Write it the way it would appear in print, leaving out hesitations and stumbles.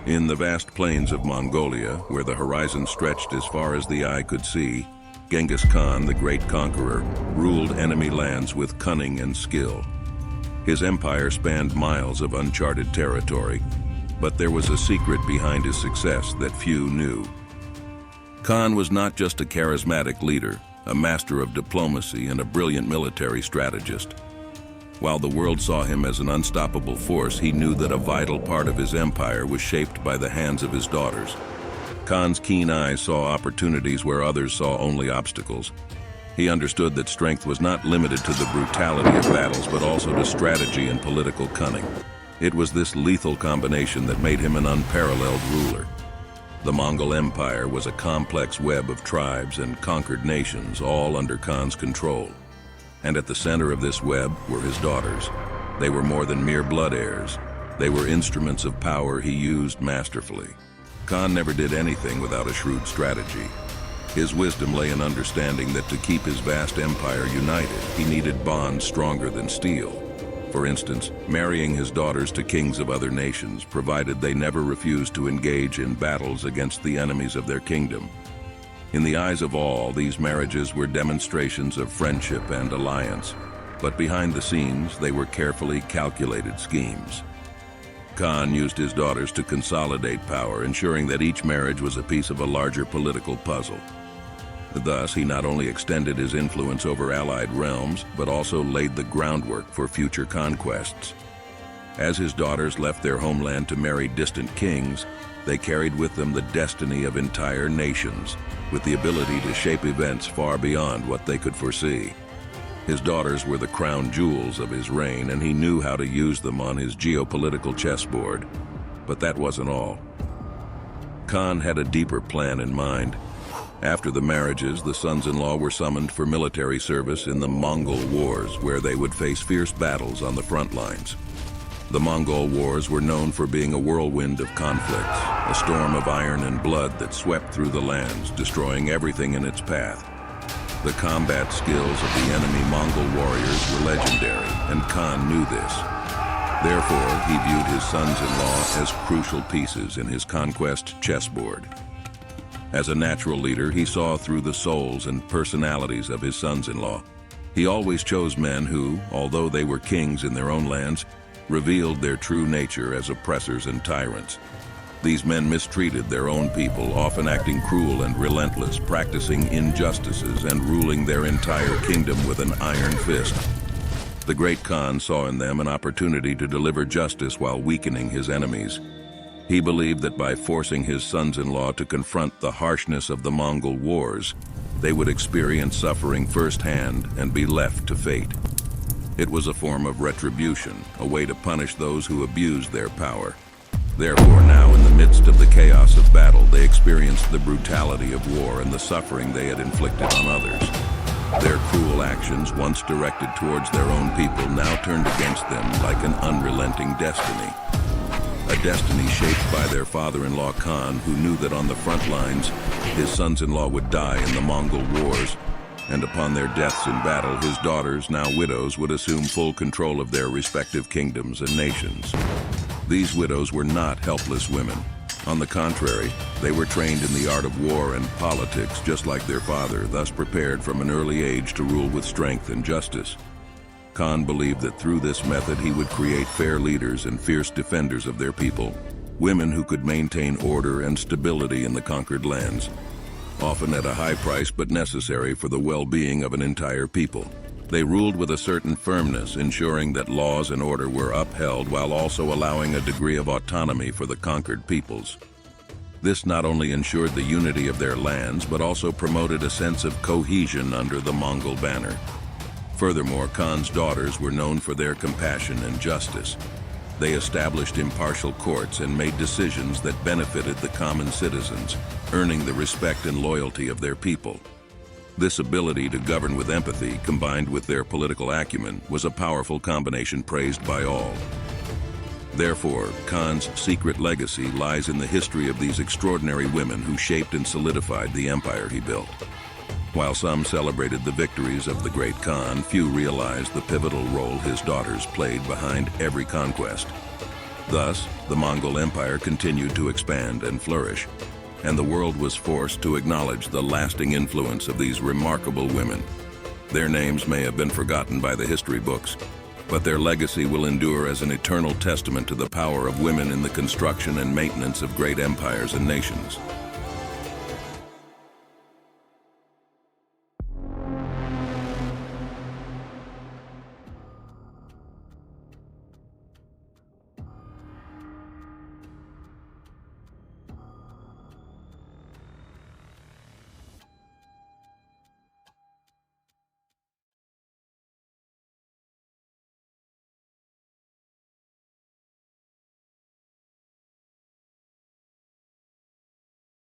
In the vast plains of Mongolia, where the horizon stretched as far as the eye could see, Genghis Khan, the great conqueror, ruled enemy lands with cunning and skill. His empire spanned miles of uncharted territory, but there was a secret behind his success that few knew. Khan was not just a charismatic leader, a master of diplomacy and a brilliant military strategist. While the world saw him as an unstoppable force, he knew that a vital part of his empire was shaped by the hands of his daughters. Khan's keen eyes saw opportunities where others saw only obstacles. He understood that strength was not limited to the brutality of battles, but also to strategy and political cunning. It was this lethal combination that made him an unparalleled ruler. The Mongol Empire was a complex web of tribes and conquered nations, all under Khan's control. And at the center of this web were his daughters. They were more than mere blood heirs. They were instruments of power he used masterfully. Khan never did anything without a shrewd strategy. His wisdom lay in understanding that to keep his vast empire united, he needed bonds stronger than steel. For instance, marrying his daughters to kings of other nations, provided they never refused to engage in battles against the enemies of their kingdom. In the eyes of all, these marriages were demonstrations of friendship and alliance, but behind the scenes, they were carefully calculated schemes. Khan used his daughters to consolidate power, ensuring that each marriage was a piece of a larger political puzzle. Thus, he not only extended his influence over allied realms, but also laid the groundwork for future conquests. As his daughters left their homeland to marry distant kings, they carried with them the destiny of entire nations, with the ability to shape events far beyond what they could foresee. His daughters were the crown jewels of his reign, and he knew how to use them on his geopolitical chessboard. But that wasn't all. Khan had a deeper plan in mind. After the marriages, the sons-in-law were summoned for military service in the Mongol Wars, where they would face fierce battles on the front lines. The Mongol Wars were known for being a whirlwind of conflicts, a storm of iron and blood that swept through the lands, destroying everything in its path. The combat skills of the enemy Mongol warriors were legendary, and Khan knew this. Therefore, he viewed his sons-in-law as crucial pieces in his conquest chessboard. As a natural leader, he saw through the souls and personalities of his sons-in-law. He always chose men who, although they were kings in their own lands, revealed their true nature as oppressors and tyrants. These men mistreated their own people, often acting cruel and relentless, practicing injustices and ruling their entire kingdom with an iron fist. The great Khan saw in them an opportunity to deliver justice while weakening his enemies. He believed that by forcing his sons-in-law to confront the harshness of the Mongol Wars, they would experience suffering firsthand and be left to fate. It was a form of retribution, a way to punish those who abused their power. Therefore, now in the midst of the chaos of battle, they experienced the brutality of war and the suffering they had inflicted on others. Their cruel actions, once directed towards their own people, now turned against them like an unrelenting destiny. A destiny shaped by their father-in-law Khan, who knew that on the front lines, his sons-in-law would die in the Mongol Wars, and upon their deaths in battle, his daughters, now widows, would assume full control of their respective kingdoms and nations. These widows were not helpless women. On the contrary, they were trained in the art of war and politics just like their father, thus prepared from an early age to rule with strength and justice. Khan believed that through this method he would create fair leaders and fierce defenders of their people, women who could maintain order and stability in the conquered lands, often at a high price but necessary for the well-being of an entire people. They ruled with a certain firmness, ensuring that laws and order were upheld while also allowing a degree of autonomy for the conquered peoples. This not only ensured the unity of their lands, but also promoted a sense of cohesion under the Mongol banner. Furthermore, Khan's daughters were known for their compassion and justice. They established impartial courts and made decisions that benefited the common citizens, earning the respect and loyalty of their people. This ability to govern with empathy, combined with their political acumen, was a powerful combination praised by all. Therefore, Khan's secret legacy lies in the history of these extraordinary women who shaped and solidified the empire he built. While some celebrated the victories of the great Khan, few realized the pivotal role his daughters played behind every conquest. Thus, the Mongol Empire continued to expand and flourish, and the world was forced to acknowledge the lasting influence of these remarkable women. Their names may have been forgotten by the history books, but their legacy will endure as an eternal testament to the power of women in the construction and maintenance of great empires and nations.